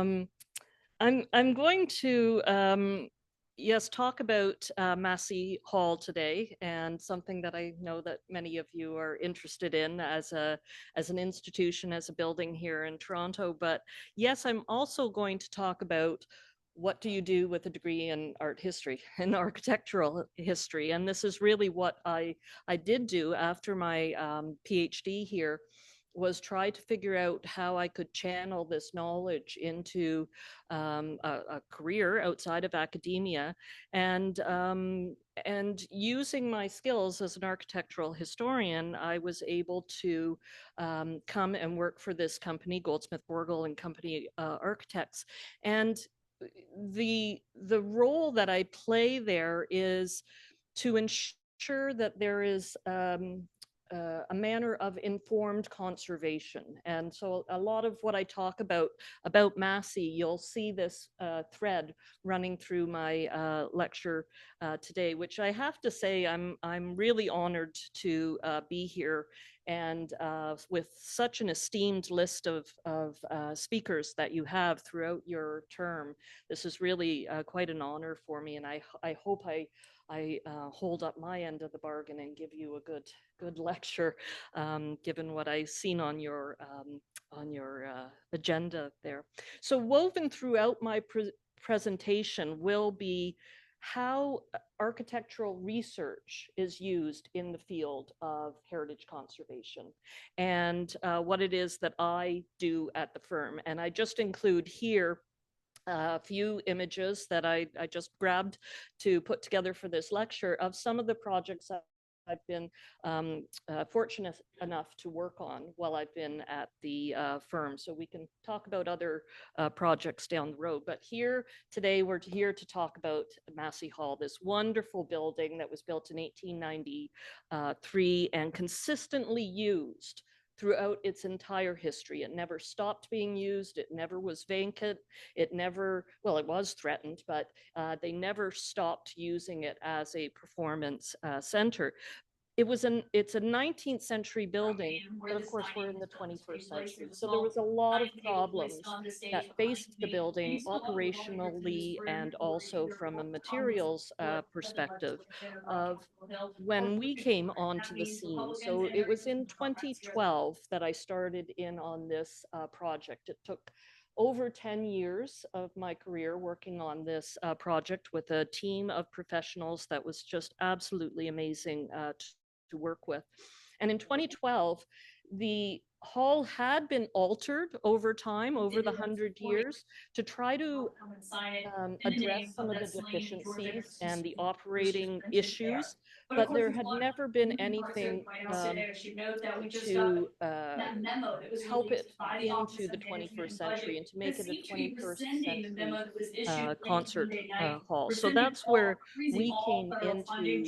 I'm going to yes, talk about Massey Hall today, and something that I know that many of you are interested in as an institution, as a building here in Toronto. But yes, I'm also going to talk about what do you do with a degree in art history and architectural history, and this is really what I did do after my PhD here, was try to figure out how I could channel this knowledge into a career outside of academia, and using my skills as an architectural historian, I was able to come and work for this company, Goldsmith, Borgal and Company Architects, and the role that I play there is to ensure that there is a manner of informed conservation. And so a lot of what I talk about Massey, you'll see this thread running through my lecture today, which I have to say I'm really honored to be here, and with such an esteemed list of speakers that you have throughout your term. This is really quite an honor for me, and I hope I hold up my end of the bargain and give you a good lecture, given what I've seen on your agenda there. So woven throughout my presentation will be how architectural research is used in the field of heritage conservation, and what it is that I do at the firm. And I just include here a few images that I just grabbed to put together for this lecture of some of the projects that I've been fortunate enough to work on while I've been at the firm. So we can talk about other projects down the road. But here today, we're here to talk about Massey Hall, this wonderful building that was built in 1893 and consistently used throughout its entire history. It never stopped being used. It never was vacant. It never, well, it was threatened, but they never stopped using it as a performance center. It's a 19th century building, but of course we're in the 21st century. So there was a lot of problems that faced the building operationally and also from a materials perspective of when we came onto the scene. So it was in 2012 that I started in on this project. It took over 10 years of my career working on this project with a team of professionals that was just absolutely amazing to work with. And in 2012, the hall had been altered over time, over the 100 years, to try to address some of the deficiencies and the operating issues, but there had never been anything to help it into the 21st century and to make it a 21st century concert hall. So that's where we came into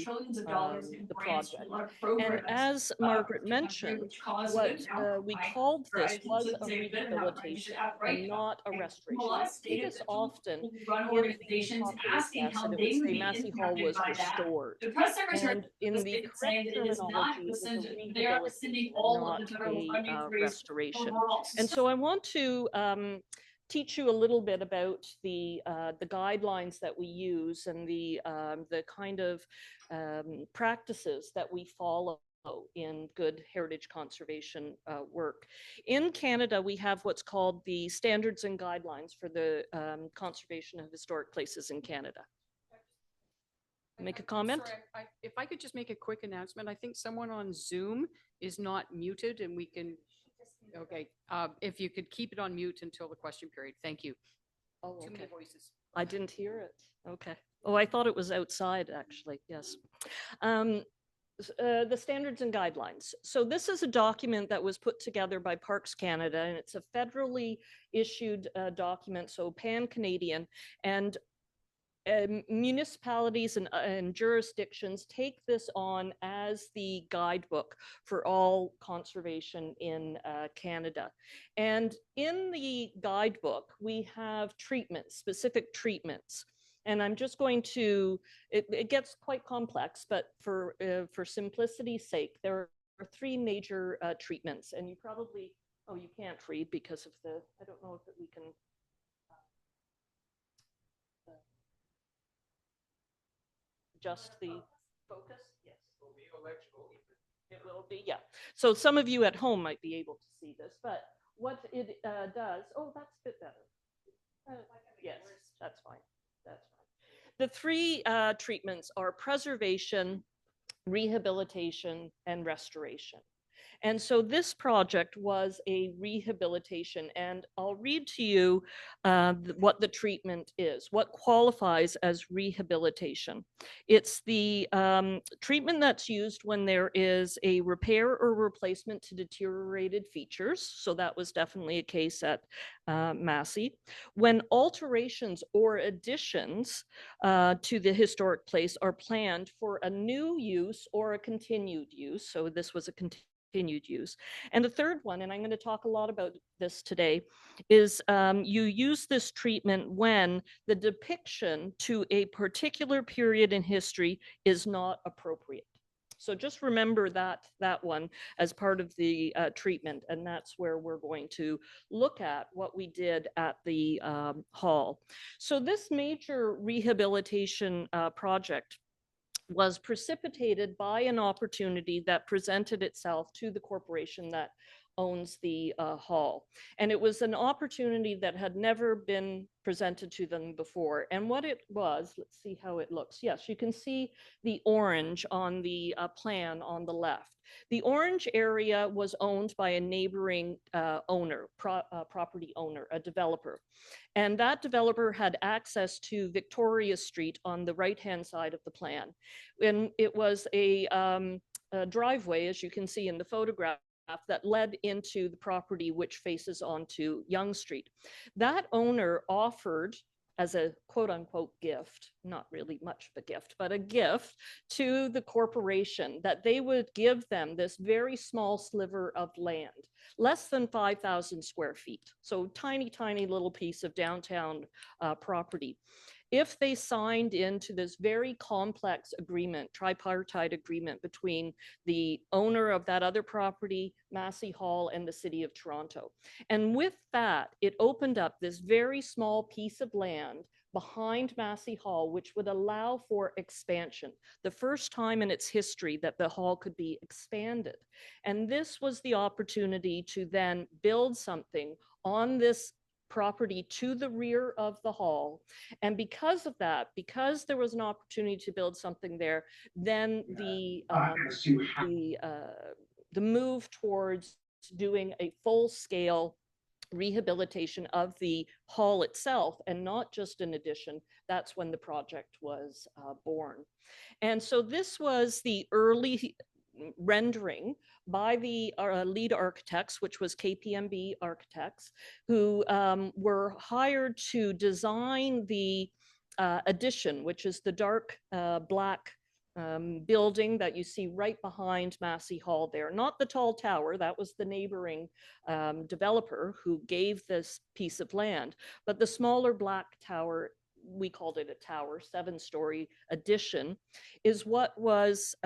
the project. And as Margaret mentioned, what we called this was a rehabilitation and not a restoration. We see this often if we talk to the press, and it would say Massey Hall was restored. And in the correct terminology, it was a rehabilitation, not a restoration. And so I want to teach you a little bit about the guidelines that we use and the kind of practices that we follow in good heritage conservation work. In Canada, we have what's called the standards and guidelines for the conservation of historic places in Canada. Make a comment? Sorry, if I could just make a quick announcement, I think someone on Zoom is not muted and we can, okay, if you could keep it on mute until the question period. Thank you. Oh, okay. Too many voices. I didn't hear it. Okay. Oh, I thought it was outside, actually. Yes. The standards and guidelines. So this is a document that was put together by Parks Canada, and it's a federally issued document, so pan-Canadian, and municipalities and jurisdictions take this on as the guidebook for all conservation in Canada. And in the guidebook, we have treatments, specific treatments. And I'm just going to, it gets quite complex, but for simplicity's sake, there are three major treatments. And you probably, oh, you can't read because of the, I don't know if we can adjust the focus? Yes. It will be, yeah. So some of you at home might be able to see this, but what it does, oh, that's a bit better. Yes, that's fine. That's fine. The three treatments are preservation, rehabilitation, and restoration. And so this project was a rehabilitation, and I'll read to you what the treatment is, what qualifies as rehabilitation. It's the treatment that's used when there is a repair or replacement to deteriorated features. So that was definitely a case at Massey. When alterations or additions to the historic place are planned for a new use or a continued use. So this was a continued use. And the third one, and I'm going to talk a lot about this today, is you use this treatment when the depiction to a particular period in history is not appropriate. So just remember that one as part of the treatment, and that's where we're going to look at what we did at the hall. So this major rehabilitation project was precipitated by an opportunity that presented itself to the corporation that owns the hall. And it was an opportunity that had never been presented to them before. And what it was, let's see how it looks. Yes, you can see the orange on the plan on the left. The orange area was owned by a neighboring property owner, a developer. And that developer had access to Victoria Street on the right-hand side of the plan. And it was a driveway, as you can see in the photograph, that led into the property which faces onto Yonge Street. That owner offered, as a quote unquote gift, not really much of a gift, but a gift to the corporation, that they would give them this very small sliver of land, less than 5,000 square feet. So tiny, tiny little piece of downtown property. If they signed into this very complex agreement, tripartite agreement between the owner of that other property, Massey Hall, and the City of Toronto. And with that, it opened up this very small piece of land behind Massey Hall, which would allow for expansion, the first time in its history that the hall could be expanded. And this was the opportunity to then build something on this property to the rear of the hall. And because of that, because there was an opportunity to build something there, then the move towards doing a full-scale rehabilitation of the hall itself and not just an addition, that's when the project was born. And so this was the early rendering by the lead architects, which was KPMB Architects, who were hired to design the addition, which is the dark black building that you see right behind Massey Hall there. Not the tall tower, that was the neighboring developer who gave this piece of land, but the smaller black tower, we called it a tower, 7-story addition, is what was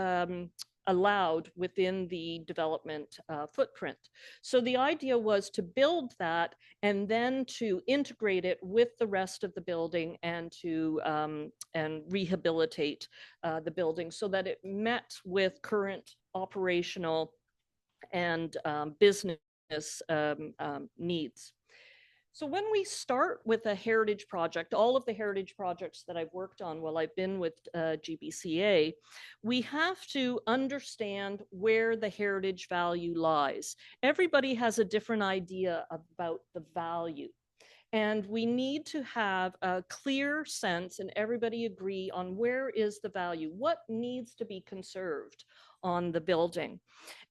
allowed within the development footprint. So the idea was to build that and then to integrate it with the rest of the building and to and rehabilitate the building so that it met with current operational and business needs. So when we start with a heritage project, all of the heritage projects that I've worked on while I've been with GBCA, we have to understand where the heritage value lies. Everybody has a different idea about the value. And we need to have a clear sense and everybody agree on where is the value, what needs to be conserved on the building.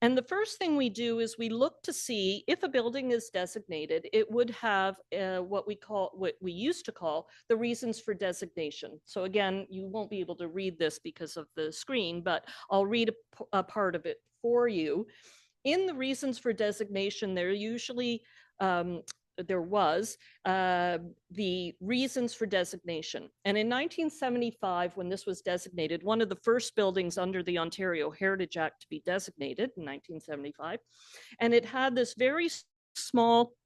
And the first thing we do is we look to see if a building is designated, it would have what we used to call the reasons for designation. So again, you won't be able to read this because of the screen, but I'll read a part of it for you. In the reasons for designation, there was the reasons for designation. And in 1975, when this was designated, one of the first buildings under the Ontario Heritage Act to be designated in 1975, and it had this very small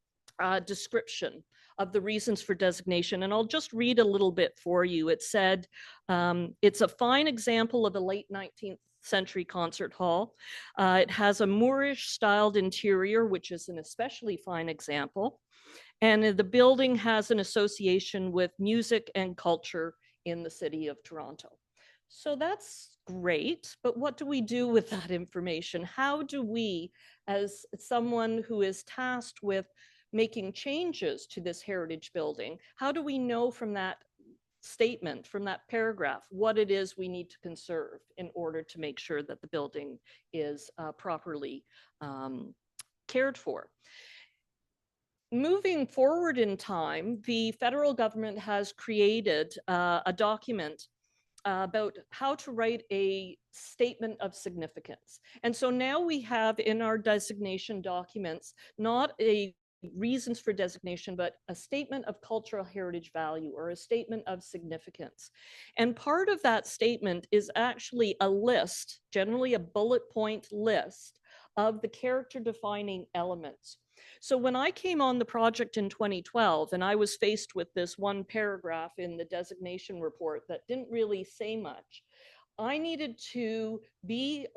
description of the reasons for designation. And I'll just read a little bit for you. It said, it's a fine example of a late 19th century concert hall. It has a Moorish styled interior, which is an especially fine example. And the building has an association with music and culture in the city of Toronto. So that's great, but what do we do with that information? How do we, as someone who is tasked with making changes to this heritage building, how do we know from that statement, from that paragraph, what it is we need to conserve in order to make sure that the building is properly cared for? Moving forward in time, the federal government has created a document about how to write a statement of significance. And so now we have in our designation documents, not a reasons for designation, but a statement of cultural heritage value or a statement of significance. And part of that statement is actually a list, generally a bullet point list of the character defining elements. So when I came on the project in 2012 and I was faced with this one paragraph in the designation report that didn't really say much, I needed to be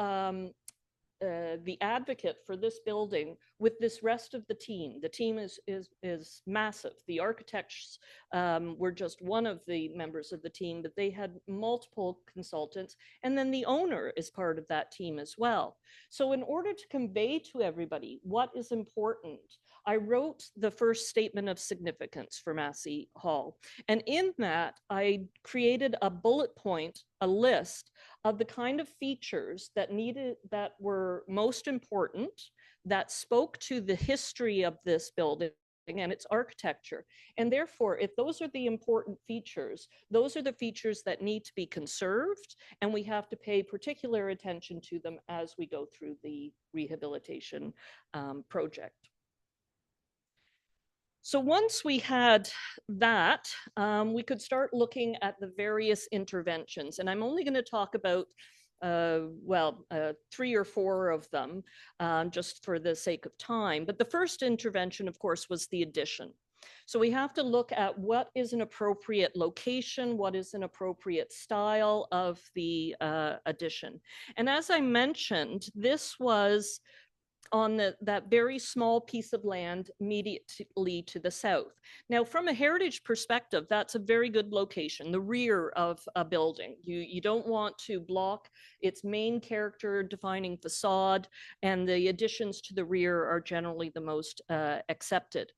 the advocate for this building with this rest of the team. The team is massive. The architects were just one of the members of the team, but they had multiple consultants. And then the owner is part of that team as well. So in order to convey to everybody what is important, I wrote the first statement of significance for Massey Hall. And in that, I created a bullet point, a list of the kind of features that were most important, that spoke to the history of this building and its architecture. And therefore, if those are the important features, those are the features that need to be conserved, and we have to pay particular attention to them as we go through the rehabilitation project. So once we had that, we could start looking at the various interventions. And I'm only going to talk about, 3 or 4 of them, just for the sake of time. But the first intervention, of course, was the addition. So we have to look at what is an appropriate location, what is an appropriate style of the addition. And as I mentioned, this was on that very small piece of land immediately to the south. Now, from a heritage perspective, that's a very good location, the rear of a building. You don't want to block its main character defining facade, and the additions to the rear are generally the most accepted.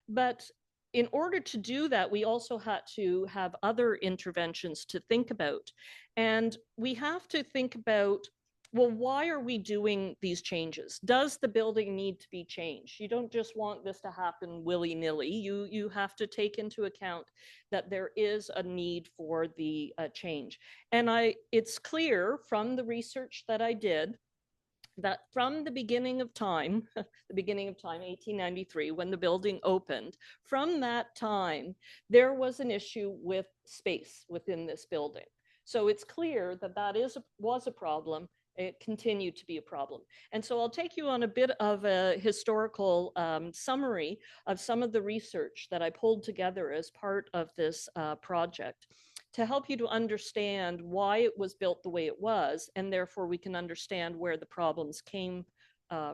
But in order to do that, we also had to have other interventions to think about. And we have to think about, well, why are we doing these changes? Does the building need to be changed? You don't just want this to happen willy-nilly. You have to take into account that there is a need for the change. And it's clear from the research that I did that from the beginning of time, 1893, when the building opened, from that time, there was an issue with space within this building. So it's clear that was a problem. It continued to be a problem. And so I'll take you on a bit of a historical summary of some of the research that I pulled together as part of this project to help you to understand why it was built the way it was, and therefore we can understand where the problems came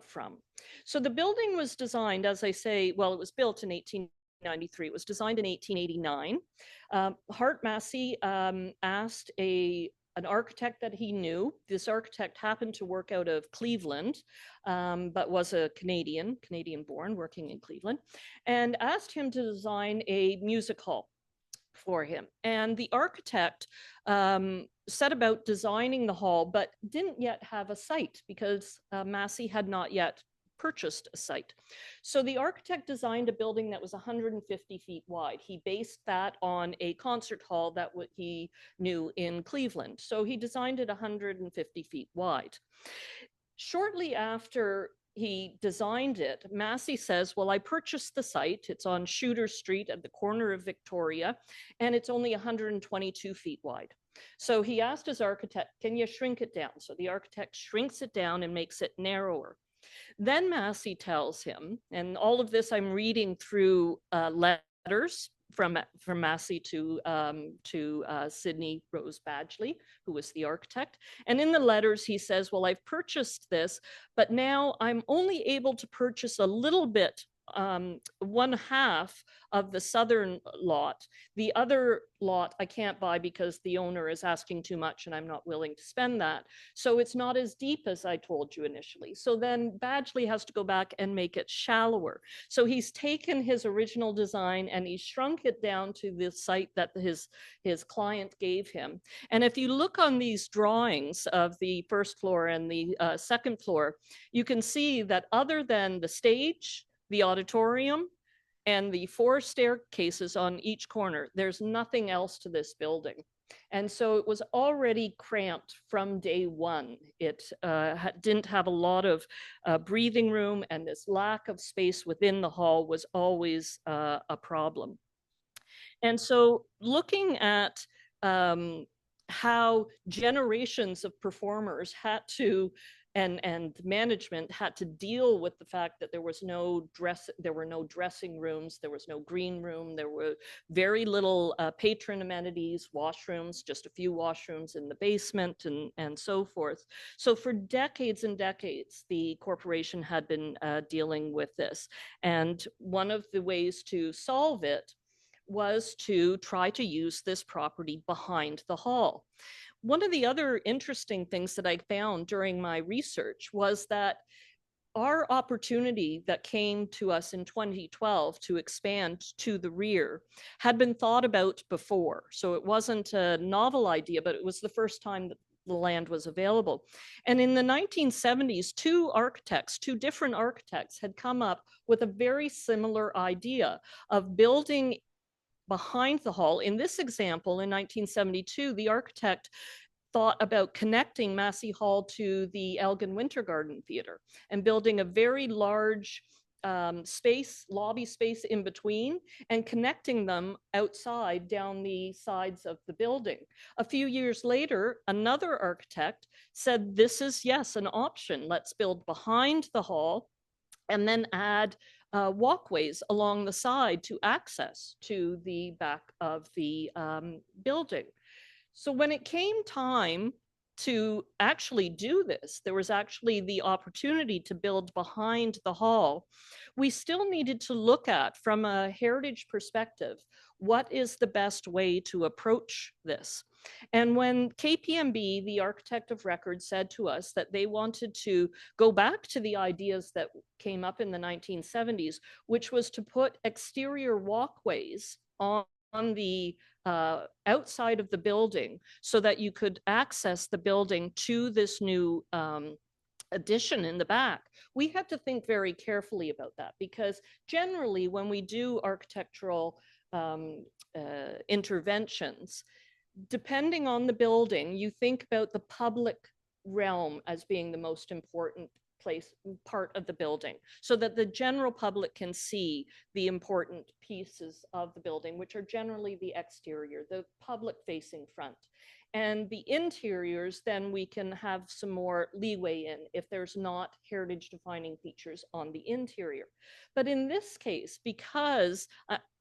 from. So the building was designed, as I say, well, it was built in 1893. It was designed in 1889. Hart Massey asked an architect that he knew. This architect happened to work out of Cleveland, but was a Canadian born, working in Cleveland, and asked him to design a music hall for him. And the architect set about designing the hall, but didn't yet have a site because Massey had not yet purchased a site. So the architect designed a building that was 150 feet wide. He based that on a concert hall that he knew in Cleveland. So he designed it 150 feet wide. Shortly after he designed it, Massey says, well, I purchased the site. It's on Shooter Street at the corner of Victoria, and it's only 122 feet wide. So he asked his architect, can you shrink it down? So the architect shrinks it down and makes it narrower. Then Massey tells him, and all of this I'm reading through letters from Massey to Sidney Rose Badgley, who was the architect. And in the letters, he says, well, I've purchased this, but now I'm only able to purchase a little bit, 1/2 of the southern lot. The other lot I can't buy because the owner is asking too much and I'm not willing to spend that. So it's not as deep as I told you initially. So then Badgley has to go back and make it shallower. So he's taken his original design and he's shrunk it down to the site that his client gave him. And if you look on these drawings of the first floor and the second floor, you can see that other than the stage, the auditorium, and the 4 staircases on each corner, there's nothing else to this building. And so it was already cramped from day one. It didn't have a lot of breathing room, and this lack of space within the hall was always a problem. And so looking at how generations of performers had to and management had to deal with the fact that there were no dressing rooms, there was no green room, there were very little patron amenities, washrooms, just a few washrooms in the basement, and so forth. So for decades and decades, the corporation had been dealing with this. And one of the ways to solve it was to try to use this property behind the hall. One of the other interesting things that I found during my research was that our opportunity that came to us in 2012 to expand to the rear had been thought about before. So it wasn't a novel idea, but it was the first time that the land was available. And in the 1970s, two different architects had come up with a very similar idea of building behind the hall. In this example, in 1972, the architect thought about connecting Massey Hall to the Elgin Winter Garden Theatre and building a very large lobby space in between and connecting them outside down the sides of the building. A few years later, another architect said, this is, yes, an option. Let's build behind the hall and then add walkways along the side to access to the back of the building. So when it came time to actually do this, there was actually the opportunity to build behind the hall. We still needed to look at, from a heritage perspective, what is the best way to approach this? And when KPMB, the architect of record, said to us that they wanted to go back to the ideas that came up in the 1970s, which was to put exterior walkways on the outside of the building so that you could access the building to this new addition in the back, we had to think very carefully about that, because generally when we do architectural interventions, depending on the building, you think about the public realm as being the most important part of the building, so that the general public can see the important pieces of the building, which are generally the exterior, the public facing front. And the interiors, then we can have some more leeway in if there's not heritage defining features on the interior. But in this case, because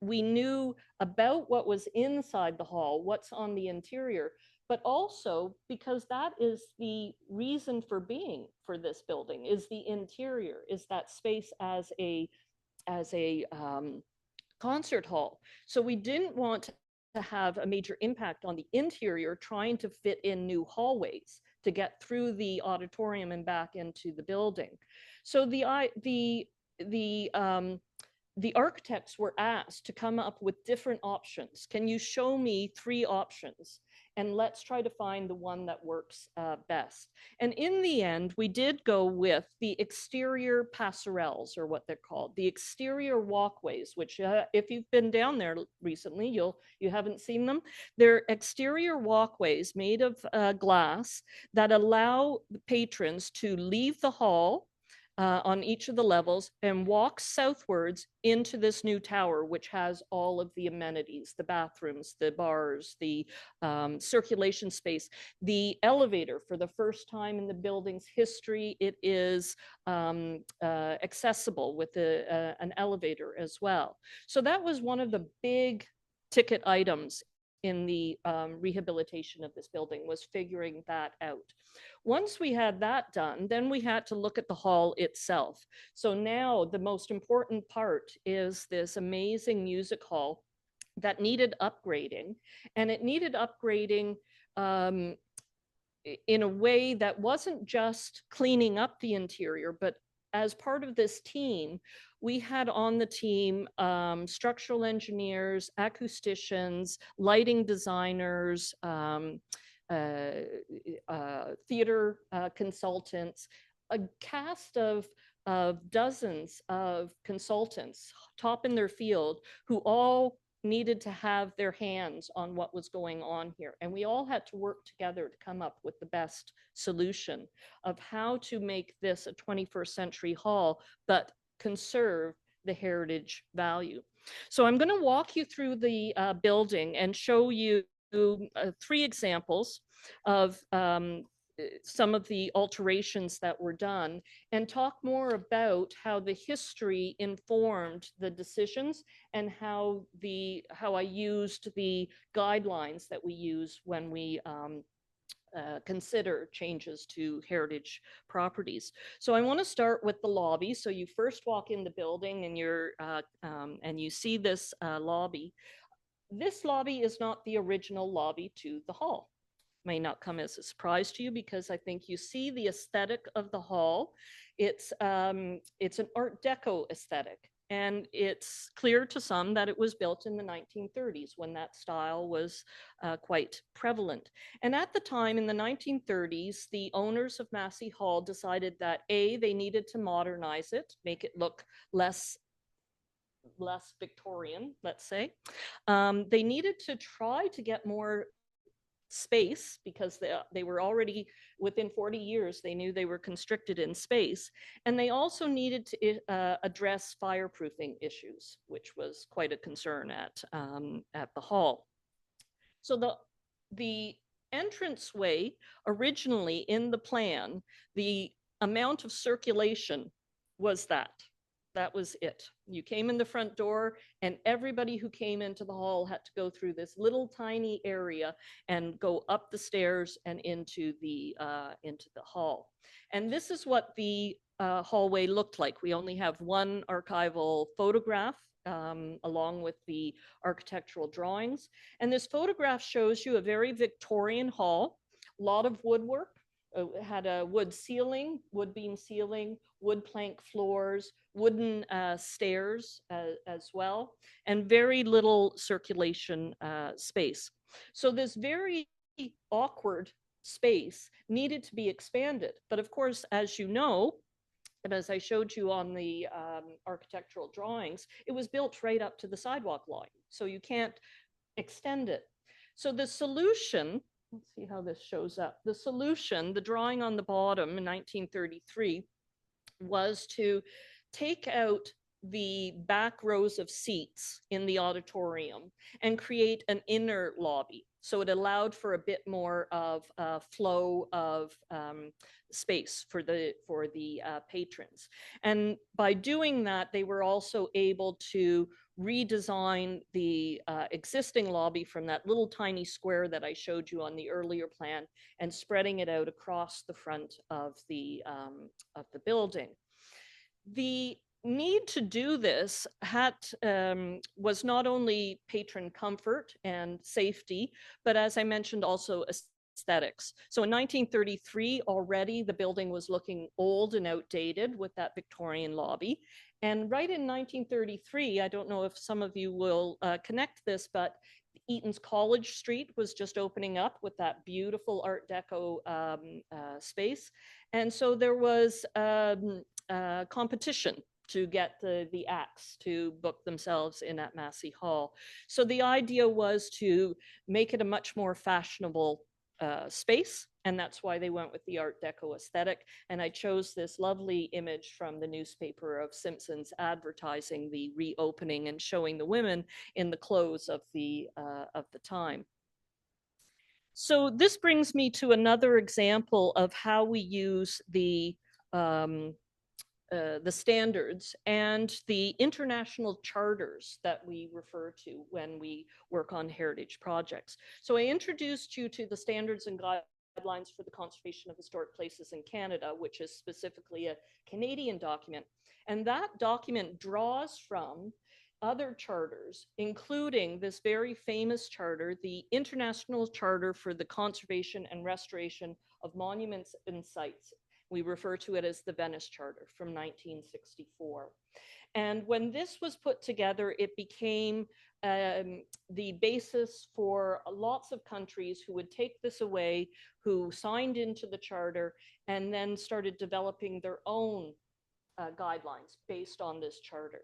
we knew about what was inside the hall, what's on the interior, but also because that is the reason for being for this building, is the interior, is that space as a concert hall. So we didn't want to have a major impact on the interior, trying to fit in new hallways to get through the auditorium and back into the building. So the architects were asked to come up with different options. Can you show me 3 options? And let's try to find the one that works best. And in the end, we did go with the exterior passerelles, or what they're called, the exterior walkways, which if you've been down there recently, you haven't seen them. They're exterior walkways made of glass that allow patrons to leave the hall on each of the levels and walk southwards into this new tower, which has all of the amenities, the bathrooms, the bars, the circulation space, the elevator. For the first time in the building's history, it is accessible with an elevator as well. So that was one of the big ticket items in the rehabilitation of this building, was figuring that out. Once we had that done, then we had to look at the hall itself. So now the most important part is this amazing music hall that needed upgrading, and it needed upgrading in a way that wasn't just cleaning up the interior, but as part of this team, we had on the team structural engineers, acousticians, lighting designers, theater consultants, a cast of dozens of consultants, top in their field, who all needed to have their hands on what was going on here. And we all had to work together to come up with the best solution of how to make this a 21st century hall, but conserve the heritage value. So I'm going to walk you through the building and show you 3 examples of some of the alterations that were done, and talk more about how the history informed the decisions and how I used the guidelines that we use when we consider changes to heritage properties. So I want to start with the lobby. So you first walk in the building and you see this lobby. This lobby is not the original lobby to the hall. May not come as a surprise to you, because I think you see the aesthetic of the hall. It's an Art Deco aesthetic, and it's clear to some that it was built in the 1930s, when that style was quite prevalent. And at the time, in the 1930s, the owners of Massey Hall decided that they needed to modernize it, make it look less Victorian, let's say. They needed to try to get more space, because they were already, within 40 years, they knew they were constricted in space. And they also needed to address fireproofing issues, which was quite a concern at the hall. So the entranceway, originally in the plan, the amount of circulation was that. That was it. You came in the front door, and everybody who came into the hall had to go through this little tiny area and go up the stairs and into the hall. And this is what the hallway looked like. We only have one archival photograph along with the architectural drawings. And this photograph shows you a very Victorian hall, a lot of woodwork. It had a wood ceiling, wood beam ceiling, wood plank floors, wooden stairs as well, and very little circulation space. So this very awkward space needed to be expanded. But of course, as you know, and as I showed you on the architectural drawings, it was built right up to the sidewalk line. So you can't extend it. So the solution, let's see how this shows up. The solution, the drawing on the bottom in 1933, was to take out the back rows of seats in the auditorium and create an inner lobby. So it allowed for a bit more of flow of space for the patrons. And by doing that, they were also able to redesign the existing lobby from that little tiny square that I showed you on the earlier plan, and spreading it out across the front of the building. The need to do this was not only patron comfort and safety, but as I mentioned, also aesthetics. So in 1933, already the building was looking old and outdated with that Victorian lobby. And right in 1933, I don't know if some of you will connect this, but Eaton's College Street was just opening up with that beautiful Art Deco space. And so there was competition to get the acts to book themselves in at Massey Hall. So the idea was to make it a much more fashionable space, and that's why they went with the Art Deco aesthetic. And I chose this lovely image from the newspaper of Simpsons advertising the reopening and showing the women in the clothes of the time. So this brings me to another example of how we use the standards and the international charters that we refer to when we work on heritage projects. So I introduced you to the standards and guidelines for the conservation of historic places in Canada, which is specifically a Canadian document. And that document draws from other charters, including this very famous charter, the International Charter for the Conservation and Restoration of Monuments and Sites. We refer to it as the Venice Charter from 1964. And when this was put together, it became the basis for lots of countries who would take this away, who signed into the charter, and then started developing their own guidelines based on this charter.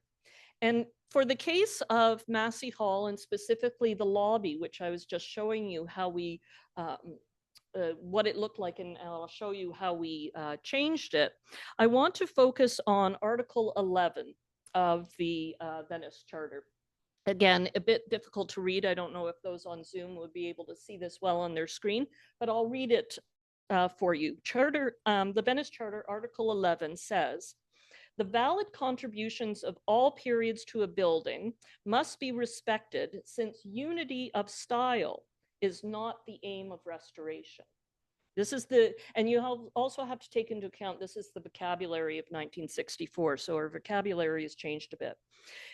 And for the case of Massey Hall, and specifically the lobby, which I was just showing you how we what it looked like, and I'll show you how we changed it. I want to focus on Article 11 of the Venice Charter. Again, a bit difficult to read. I don't know if those on Zoom would be able to see this well on their screen, but I'll read it for you. The Venice Charter, Article 11 says, the valid contributions of all periods to a building must be respected, since unity of style is not the aim of restoration. This is and you also have to take into account, this is the vocabulary of 1964, so our vocabulary has changed a bit.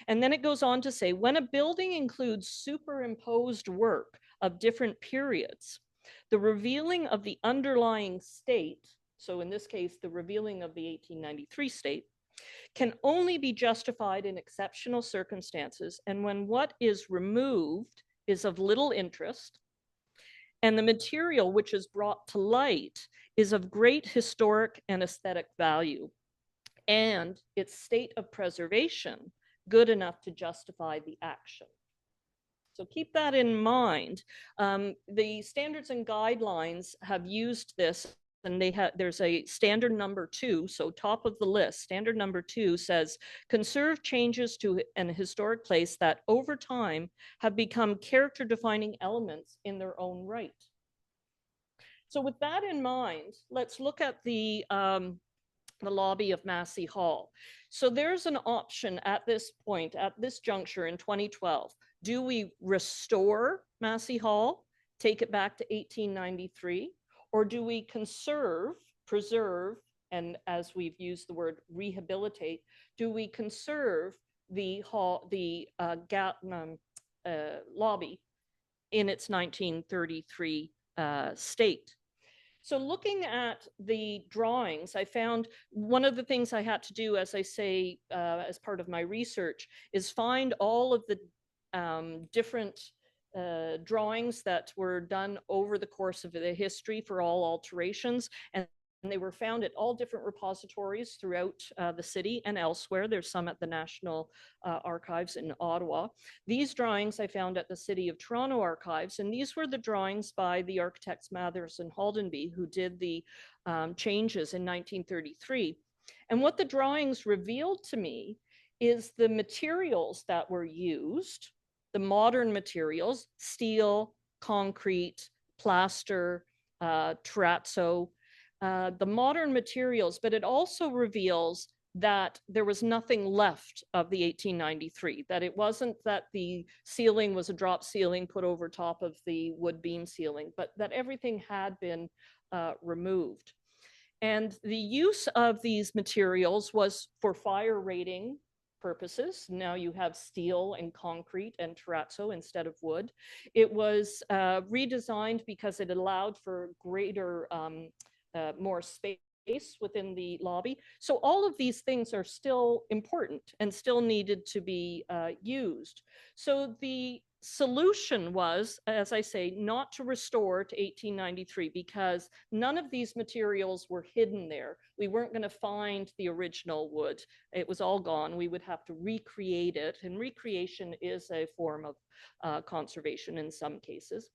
And then it goes on to say, when a building includes superimposed work of different periods, the revealing of the underlying state, so in this case, the revealing of the 1893 state, can only be justified in exceptional circumstances, and when what is removed is of little interest, and the material which is brought to light is of great historic and aesthetic value, and its state of preservation good enough to justify the action. So keep that in mind. The standards and guidelines have used this, and there's a standard number 2, so top of the list. Standard number 2 says, conserve changes to an historic place that over time have become character defining elements in their own right. So with that in mind, let's look at the lobby of Massey Hall. So there's an option at this point, at this juncture in 2012. Do we restore Massey Hall, take it back to 1893? Or do we conserve, preserve, and as we've used the word rehabilitate, do we conserve the lobby in its 1933 state? So looking at the drawings, I found one of the things I had to do, as I say, as part of my research, is find all of the different drawings that were done over the course of the history for all alterations, and they were found at all different repositories throughout the city and elsewhere. There's some at the National Archives in Ottawa. These drawings I found at the City of Toronto Archives, and these were the drawings by the architects Mathers and Haldenby, who did the changes in 1933. And what the drawings revealed to me is the materials that were used, the modern materials, steel, concrete, plaster, terrazzo, the modern materials, but it also reveals that there was nothing left of the 1893, that it wasn't that the ceiling was a drop ceiling put over top of the wood beam ceiling, but that everything had been removed. And the use of these materials was for fire rating purposes. Now you have steel and concrete and terrazzo instead of wood. It was redesigned because it allowed for greater, more space within the lobby. So all of these things are still important and still needed to be used. So the solution was, as I say, not to restore to 1893, because none of these materials were hidden there. We weren't going to find the original wood. It was all gone. We would have to recreate it, and recreation is a form of conservation in some cases.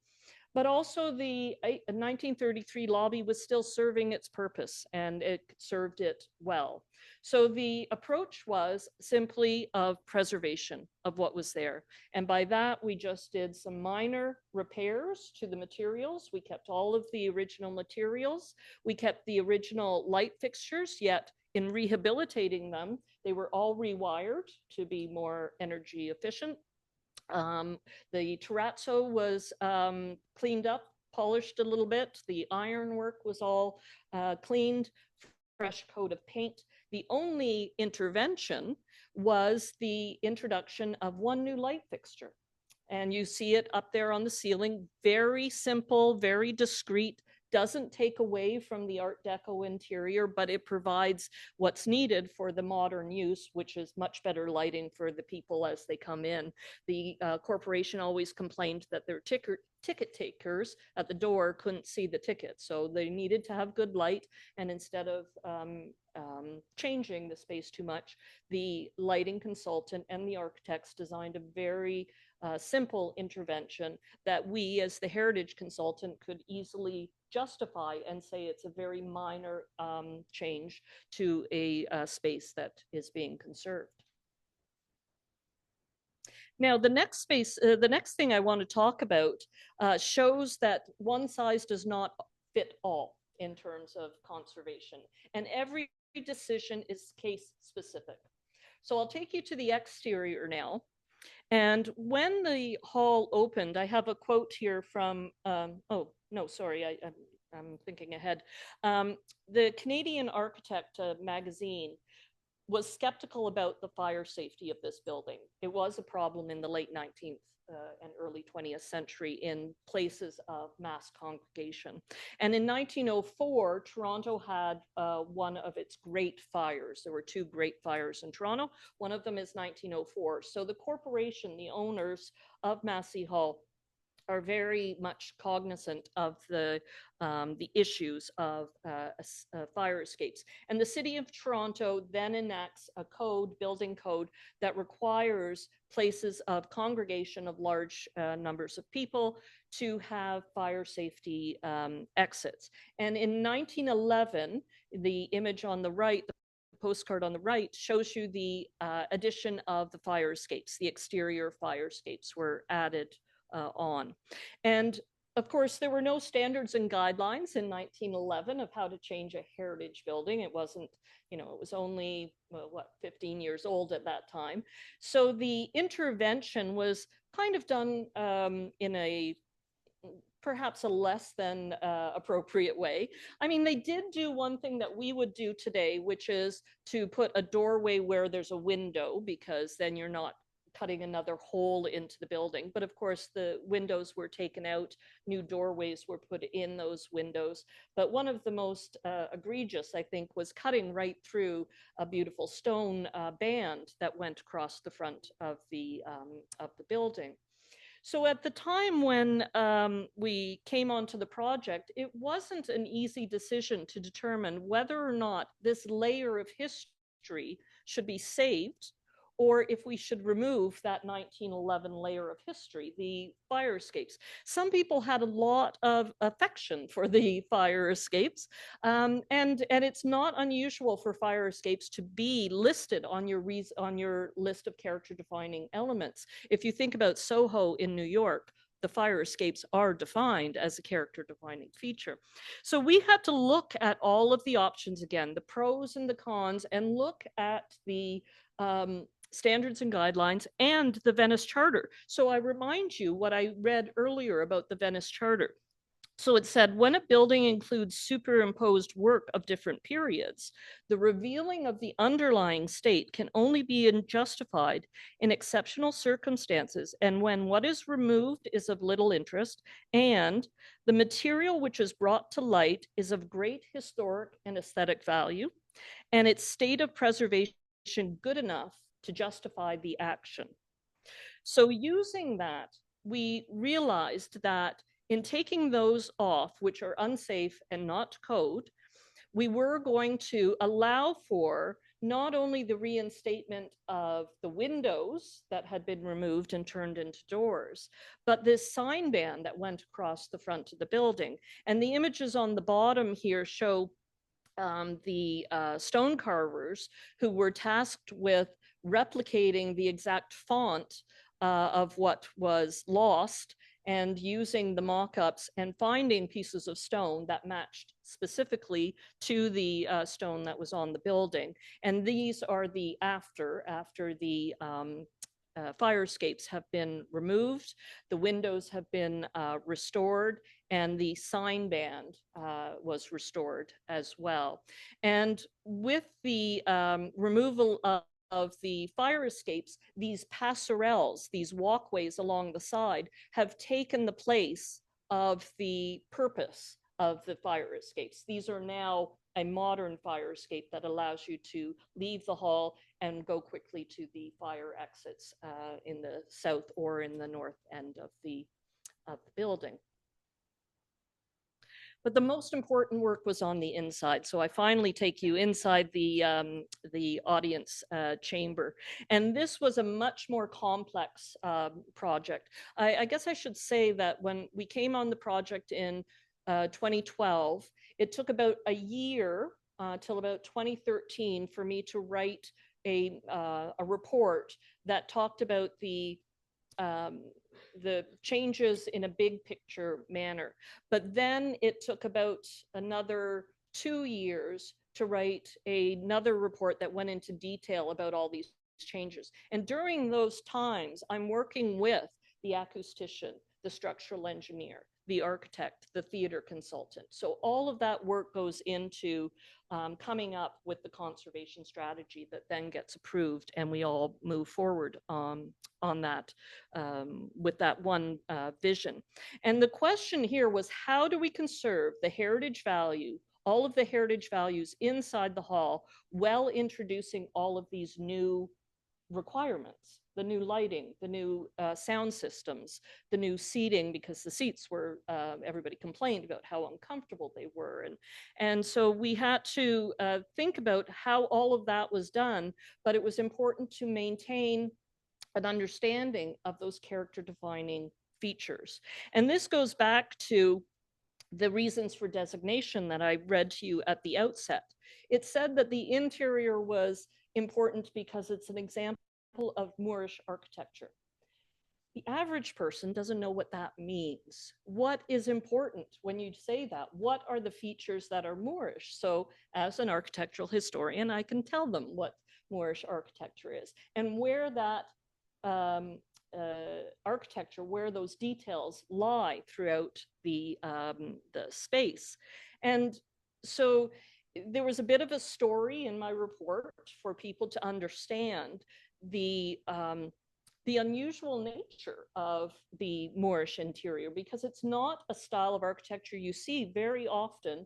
But also the 1933 lobby was still serving its purpose, and it served it well. So the approach was simply of preservation of what was there. And by that, we just did some minor repairs to the materials. We kept all of the original materials. We kept the original light fixtures, yet in rehabilitating them, they were all rewired to be more energy efficient. The terrazzo was cleaned up, polished a little bit. The ironwork was all cleaned, fresh coat of paint. The only intervention was the introduction of one new light fixture. And you see it up there on the ceiling, very simple, very discreet, doesn't take away from the Art Deco interior, but it provides what's needed for the modern use, which is much better lighting for the people as they come in. The corporation always complained that their ticket takers at the door couldn't see the ticket, so they needed to have good light. And instead of changing the space too much, the lighting consultant and the architects designed a very simple intervention that we, as the heritage consultant, could easily justify and say it's a very minor change to a space that is being conserved. Now, the next thing I want to talk about shows that one size does not fit all in terms of conservation, and every decision is case specific. So I'll take you to the exterior now. And when the hall opened, I have a quote here from, oh, no, sorry, I'm thinking ahead. The Canadian Architect magazine was skeptical about the fire safety of this building. It was a problem in the late 19th and early 20th century in places of mass congregation. And in 1904, Toronto had one of its great fires. There were two great fires in Toronto. One of them is 1904. So the corporation, the owners of Massey Hall, are very much cognizant of the issues of fire escapes. And the City of Toronto then enacts a code, building code, that requires places of congregation of large numbers of people to have fire safety exits. And in 1911, the image on the right, the postcard on the right, shows you the addition of the fire escapes. The exterior fire escapes were added on. And of course, there were no standards and guidelines in 1911 of how to change a heritage building. It wasn't, it was only, 15 years old at that time. So the intervention was kind of done in a perhaps a less than appropriate way. I mean, they did do one thing that we would do today, which is to put a doorway where there's a window, because then you're not cutting another hole into the building. But of course, the windows were taken out, new doorways were put in those windows. But one of the most egregious, I think, was cutting right through a beautiful stone band that went across the front of the building. So at the time when we came onto the project, it wasn't an easy decision to determine whether or not this layer of history should be saved, or if we should remove that 1911 layer of history, the fire escapes. Some people had a lot of affection for the fire escapes, and it's not unusual for fire escapes to be listed on your list of character-defining elements. If you think about Soho in New York, the fire escapes are defined as a character-defining feature. So we had to look at all of the options again, the pros and the cons, and look at the standards and guidelines and the Venice Charter. So I remind you what I read earlier about the Venice Charter. So it said, when a building includes superimposed work of different periods, the revealing of the underlying state can only be justified in exceptional circumstances, and when what is removed is of little interest, and the material which is brought to light is of great historic and aesthetic value, and its state of preservation good enough to justify the action. So using that, we realized that in taking those off, which are unsafe and not code, we were going to allow for not only the reinstatement of the windows that had been removed and turned into doors, but this sign band that went across the front of the building. And the images on the bottom here show the stone carvers who were tasked with replicating the exact font of what was lost and using the mock-ups and finding pieces of stone that matched specifically to the stone that was on the building. And these are the after the fire escapes have been removed, the windows have been restored, and the sign band was restored as well. And with the removal of the fire escapes, these passerelles, these walkways along the side, have taken the place of the purpose of the fire escapes. These are now a modern fire escape that allows you to leave the hall and go quickly to the fire exits in the south or in the north end of the building. But the most important work was on the inside. So I finally take you inside the audience chamber. And this was a much more complex project. I guess I should say that when we came on the project in 2012, it took about a year till about 2013 for me to write a report that talked about the changes in a big picture manner. But then it took about another 2 years to write another report that went into detail about all these changes. And during those times, I'm working with the acoustician, the structural engineer, the architect, the theater consultant. So all of that work goes into coming up with the conservation strategy that then gets approved, and we all move forward on that with that one vision. And the question here was, how do we conserve the heritage value, all of the heritage values inside the hall, while introducing all of these new requirements, the new lighting, the new sound systems, the new seating, because the seats were, everybody complained about how uncomfortable they were. And so we had to think about how all of that was done, but it was important to maintain an understanding of those character defining features. And this goes back to the reasons for designation that I read to you at the outset. It said that the interior was important because it's an example of Moorish architecture. The average person doesn't know what that means. What is important when you say that? What are the features that are Moorish? So as an architectural historian, I can tell them what Moorish architecture is and where that architecture, where those details lie throughout the space. And so there was a bit of a story in my report for people to understand the unusual nature of the Moorish interior, because it's not a style of architecture you see very often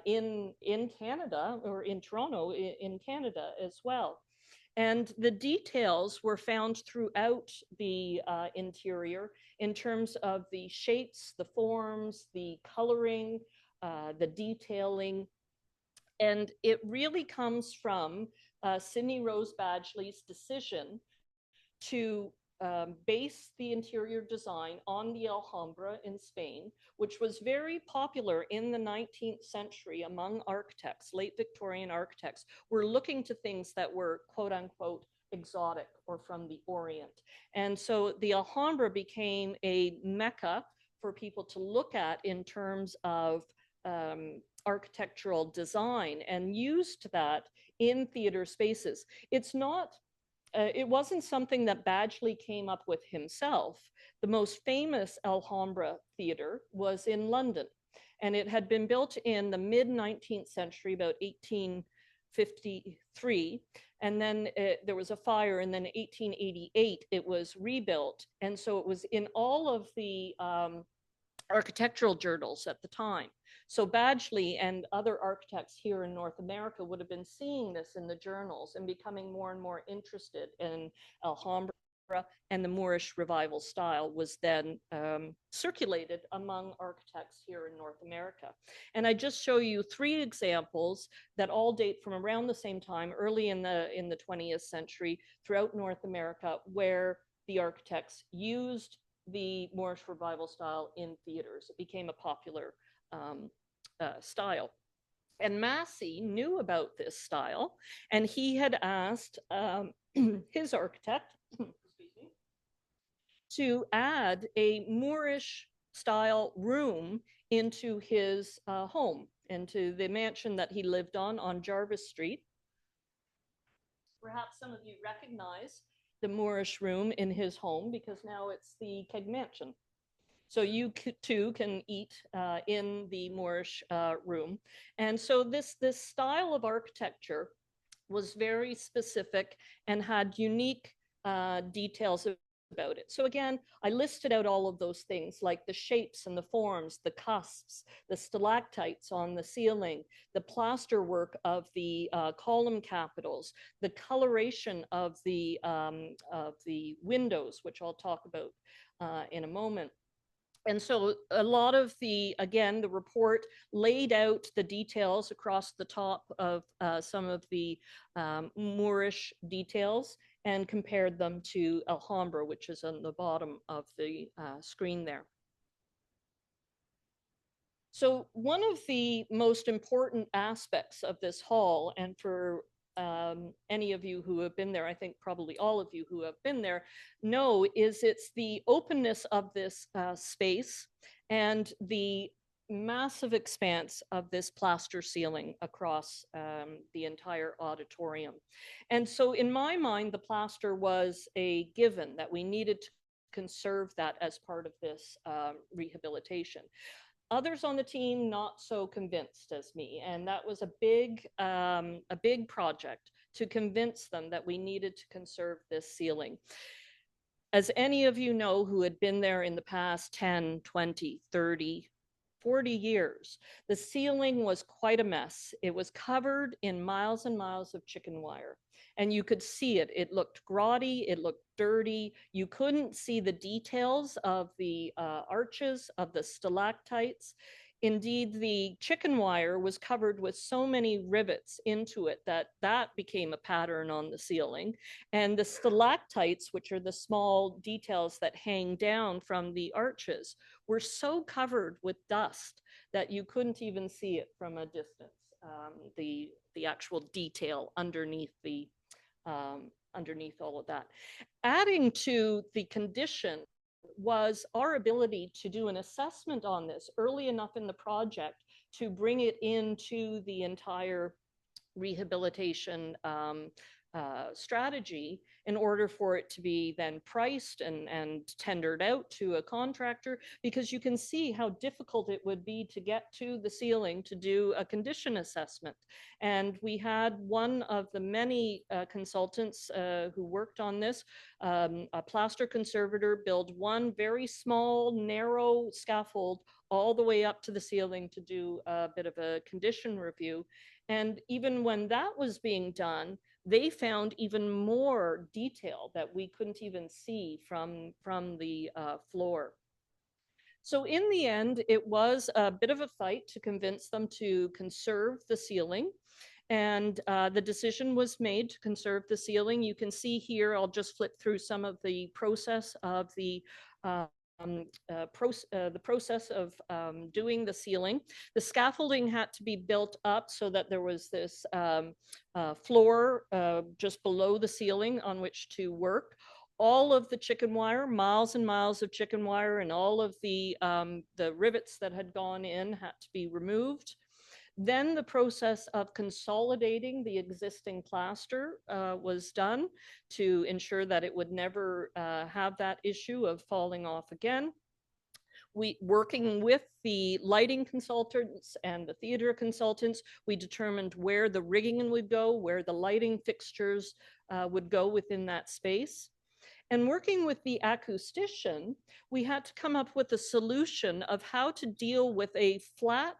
in Canada, or in Toronto in Canada as well. And the details were found throughout the interior in terms of the shapes, the forms, the coloring, the detailing. And it really comes from Sidney Rose Badgley's decision to base the interior design on the Alhambra in Spain, which was very popular in the 19th century among architects. Late Victorian architects were looking to things that were quote unquote exotic or from the Orient. And so the Alhambra became a mecca for people to look at in terms of architectural design, and used that in theater spaces. It's not it wasn't something that Badgley came up with himself. The most famous Alhambra theater was in London, and it had been built in the mid-19th century, about 1853. And then there was a fire, and then in 1888, it was rebuilt. And so it was in all of the architectural journals at the time. So Badgley and other architects here in North America would have been seeing this in the journals and becoming more and more interested in Alhambra and the Moorish revival style was then circulated among architects here in North America. And I just show you 3 examples that all date from around the same time, early in the 20th century, throughout North America, where the architects used the Moorish revival style in theaters. It became a popular style. And Massey knew about this style, and he had asked his architect to add a Moorish style room into his home, into the mansion that he lived on Jarvis Street. Perhaps some of you recognize the Moorish room in his home because now it's the Keg Mansion. So you too can eat in the Moorish room. And so this style of architecture was very specific and had unique details about it. So again, I listed out all of those things like the shapes and the forms, the cusps, the stalactites on the ceiling, the plaster work of the column capitals, the coloration of the windows, which I'll talk about in a moment. And so a lot of the report laid out the details across the top of some of the Moorish details and compared them to Alhambra, which is on the bottom of the screen there. So one of the most important aspects of this hall, and for any of you who have been there, I think probably all of you who have been there know, is it's the openness of this space and the massive expanse of this plaster ceiling across the entire auditorium. And so in my mind, the plaster was a given that we needed to conserve that as part of this rehabilitation. Others on the team not so convinced as me, and that was a big project to convince them that we needed to conserve this ceiling. As any of you know who had been there in the past 10, 20, 30, 40 years, the ceiling was quite a mess. It was covered in miles and miles of chicken wire. And you could see it. It looked grotty, it looked dirty. You couldn't see the details of the arches, of the stalactites. Indeed, the chicken wire was covered with so many rivets into it that became a pattern on the ceiling. And the stalactites, which are the small details that hang down from the arches, were so covered with dust that you couldn't even see it from a distance, the actual detail underneath underneath all of that. Adding to the condition was our ability to do an assessment on this early enough in the project to bring it into the entire rehabilitation strategy in order for it to be then priced and tendered out to a contractor, because you can see how difficult it would be to get to the ceiling to do a condition assessment. And we had one of the many consultants who worked on this, a plaster conservator, build one very small, narrow scaffold all the way up to the ceiling to do a bit of a condition review. And even when that was being done, they found even more detail that we couldn't even see from the floor. So in the end, it was a bit of a fight to convince them to conserve the ceiling. And the decision was made to conserve the ceiling. You can see here, I'll just flip through some of the process of the process of doing the ceiling. The scaffolding had to be built up so that there was this floor just below the ceiling on which to work. All of the chicken wire, miles and miles of chicken wire, and all of the rivets that had gone in had to be removed. Then the process of consolidating the existing plaster was done to ensure that it would never have that issue of falling off again. Working with the lighting consultants and the theater consultants, we determined where the rigging would go, where the lighting fixtures would go within that space. And working with the acoustician, we had to come up with a solution of how to deal with a flat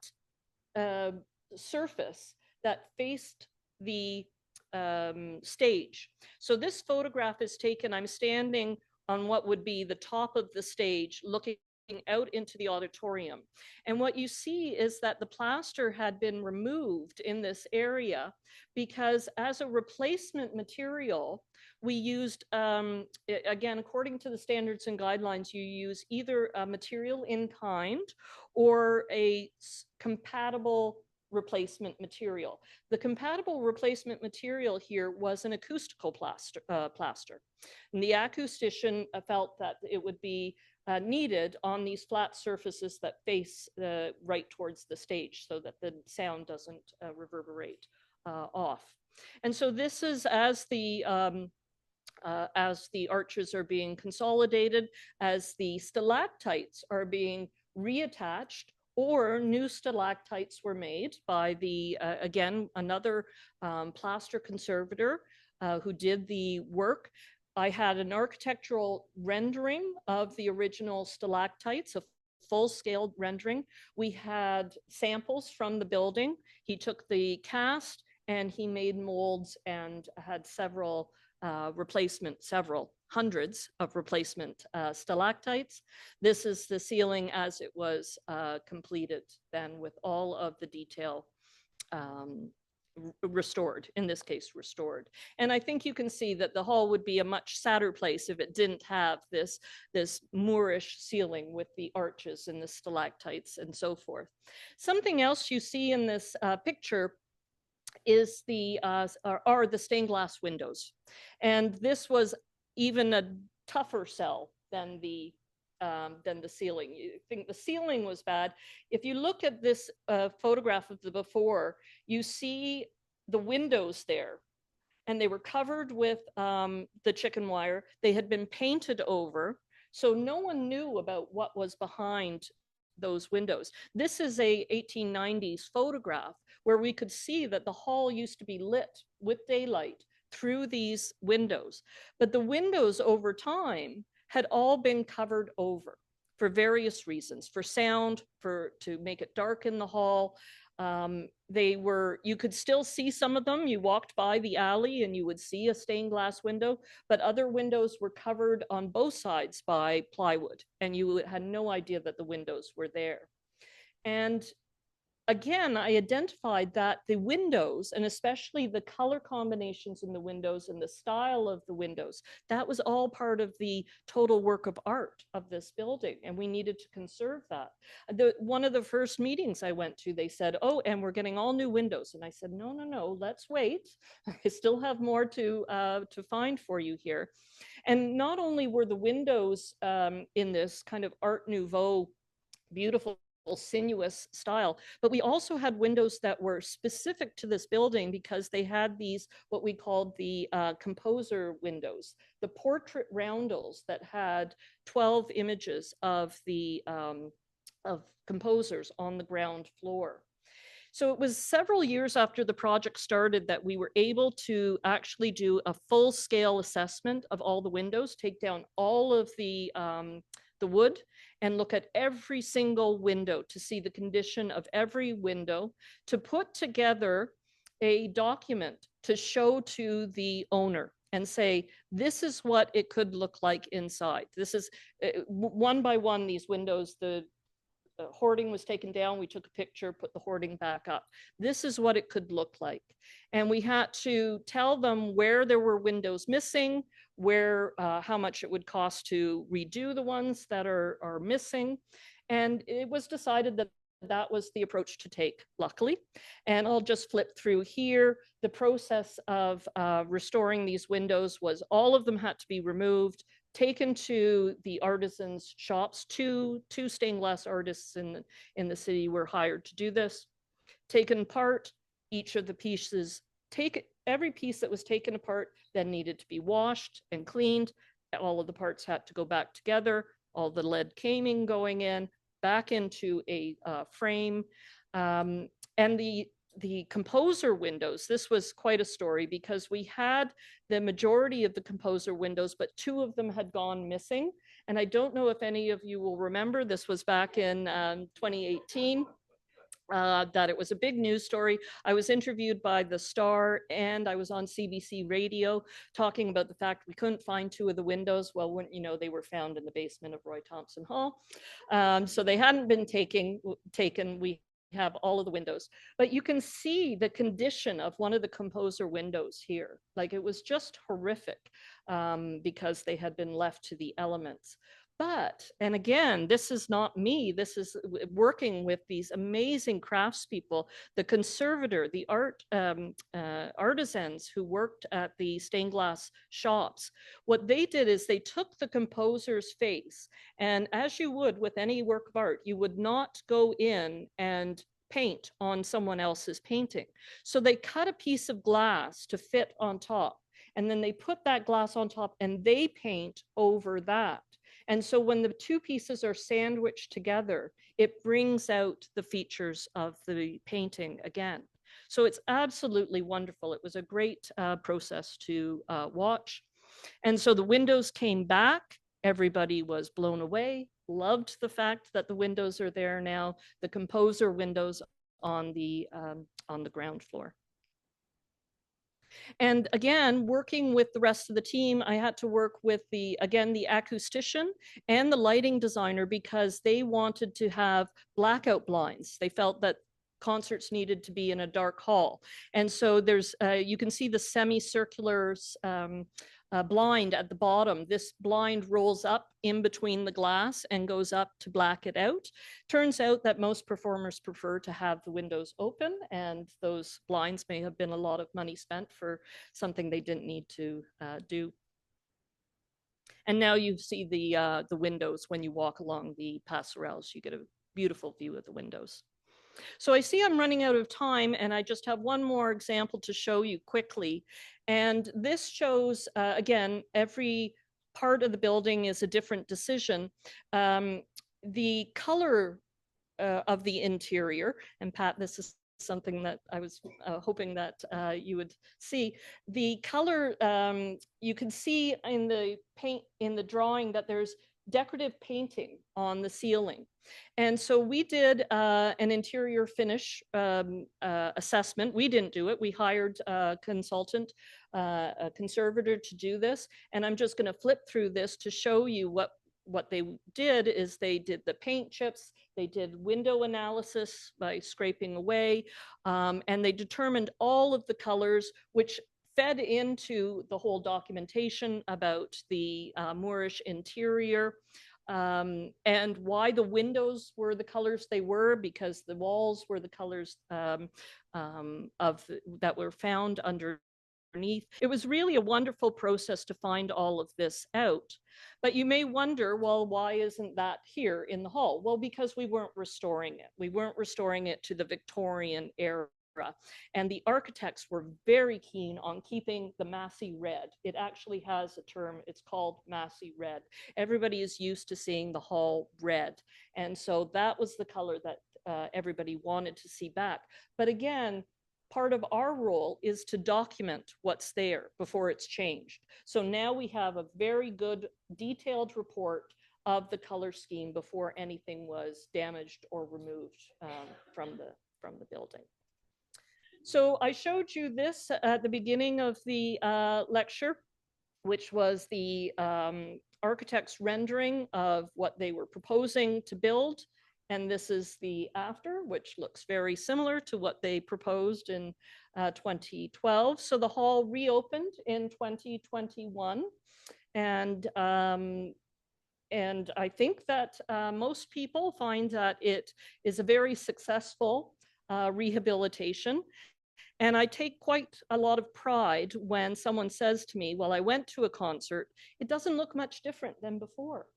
surface that faced the stage. So this photograph is taken, I'm standing on what would be the top of the stage looking out into the auditorium. And what you see is that the plaster had been removed in this area because as a replacement material, we used, again, according to the standards and guidelines, you use either a material in kind or a compatible replacement material. The compatible replacement material here was an acoustical plaster. And the acoustician felt that it would be needed on these flat surfaces that face right towards the stage so that the sound doesn't reverberate off. And so this is as the arches are being consolidated, as the stalactites are being reattached, or new stalactites were made by the, again, another plaster conservator who did the work. I had an architectural rendering of the original stalactites, a full-scale rendering. We had samples from the building. He took the cast and he made molds and had several hundreds of replacement stalactites. This is the ceiling as it was completed then, with all of the detail restored, in this case restored. And I think you can see that the hall would be a much sadder place if it didn't have this Moorish ceiling with the arches and the stalactites and so forth. Something else you see in this picture is are the stained glass windows. And this was even a tougher sell than the ceiling. You think the ceiling was bad. If you look at this photograph of the before, you see the windows there, and they were covered with the chicken wire. They had been painted over, so no one knew about what was behind those windows. This is a 1890s photograph where we could see that the hall used to be lit with daylight through these windows. But the windows over time had all been covered over for various reasons, for sound, to make it dark in the hall. You could still see some of them. You walked by the alley and you would see a stained glass window, but other windows were covered on both sides by plywood, and you had no idea that the windows were there. And again, I identified that the windows, and especially the color combinations in the windows and the style of the windows, that was all part of the total work of art of this building, and we needed to conserve that. One of the first meetings I went to, they said, oh, and we're getting all new windows. And I said, no, let's wait. I still have more to find for you here. And not only were the windows in this kind of Art Nouveau, beautiful sinuous style, but we also had windows that were specific to this building because they had these, what we called the composer windows, the portrait roundels that had 12 images of the of composers on the ground floor. So it was several years after the project started that we were able to actually do a full-scale assessment of all the windows, take down all of the wood, and look at every single window to see the condition of every window, to put together a document to show to the owner and say, this is what it could look like inside. This is one by one, these windows, the hoarding was taken down. We took a picture, put the hoarding back up. This is what it could look like. And we had to tell them where there were windows missing, where, how much it would cost to redo the ones that are missing. And it was decided that that was the approach to take, luckily. And I'll just flip through here. The process of restoring these windows was all of them had to be removed, taken to the artisans' shops. Two stained glass artists in the city were hired to do this. Taken apart, each of the pieces, every piece that was taken apart then needed to be washed and cleaned. All of the parts had to go back together, all the lead caming going in, back into a frame. And the composer windows, this was quite a story because we had the majority of the composer windows, but two of them had gone missing. And I don't know if any of you will remember, this was back in 2018. that it was a big news story. I was interviewed by the Star and I was on CBC radio talking about the fact we couldn't find two of the windows. Well, when, you know, they were found in the basement of Roy Thompson Hall. So they hadn't been taken. We have all of the windows, but you can see the condition of one of the composer windows here. Like it was just horrific because they had been left to the elements. But, and again, this is not me, this is working with these amazing craftspeople, the conservator, the artisans who worked at the stained glass shops. What they did is they took the composer's face, and as you would with any work of art, you would not go in and paint on someone else's painting. So they cut a piece of glass to fit on top, and then they put that glass on top and they paint over that. And so when the two pieces are sandwiched together, it brings out the features of the painting again. So it's absolutely wonderful. It was a great process to watch. And so the windows came back. Everybody was blown away, loved the fact that the windows are there now, the composer windows on the ground floor. And again, working with the rest of the team, I had to work with the acoustician and the lighting designer because they wanted to have blackout blinds. They felt that concerts needed to be in a dark hall. And so there's, you can see the semicircular blind at the bottom. This blind rolls up in between the glass and goes up to black it out. Turns out that most performers prefer to have the windows open, and those blinds may have been a lot of money spent for something they didn't need to do. And now you see the windows when you walk along the passerelles. You get a beautiful view of the windows. So I see I'm running out of time, and I just have one more example to show you quickly. And this shows, again, every part of the building is a different decision. The color of the interior, and Pat, this is something that I was hoping that you would see. The color, you can see in the paint, in the drawing, that there's decorative painting on the ceiling. And so we did an interior finish assessment. We didn't do it. We hired a consultant, a conservator to do this. And I'm just going to flip through this to show you what they did is they did the paint chips, they did window analysis by scraping away, and they determined all of the colors, which fed into the whole documentation about the Moorish interior, and why the windows were the colors they were, because the walls were the colors that were found underneath. It was really a wonderful process to find all of this out. But you may wonder, well, why isn't that here in the hall? Well, because we weren't restoring it. We weren't restoring it to the Victorian era. And the architects were very keen on keeping the Massey red. It actually has a term, it's called Massey red. Everybody is used to seeing the hall red. And so that was the color that everybody wanted to see back. But again, part of our role is to document what's there before it's changed. So now we have a very good detailed report of the color scheme before anything was damaged or removed from the building. So I showed you this at the beginning of the lecture, which was the architect's rendering of what they were proposing to build. And this is the after, which looks very similar to what they proposed in 2012. So the hall reopened in 2021. And I think that most people find that it is a very successful rehabilitation. And I take quite a lot of pride when someone says to me, well, I went to a concert, it doesn't look much different than before.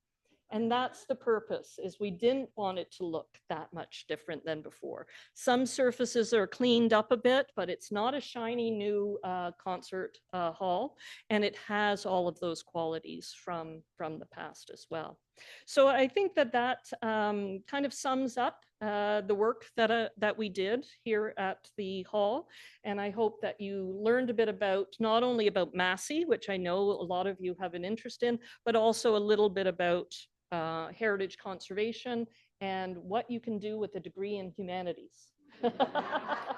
And that's the purpose, is we didn't want it to look that much different than before. Some surfaces are cleaned up a bit, but it's not a shiny new concert hall. And it has all of those qualities from the past as well. So I think that kind of sums up the work that we did here at the hall. And I hope that you learned a bit about, not only about Massey, which I know a lot of you have an interest in, but also a little bit about heritage conservation and what you can do with a degree in humanities.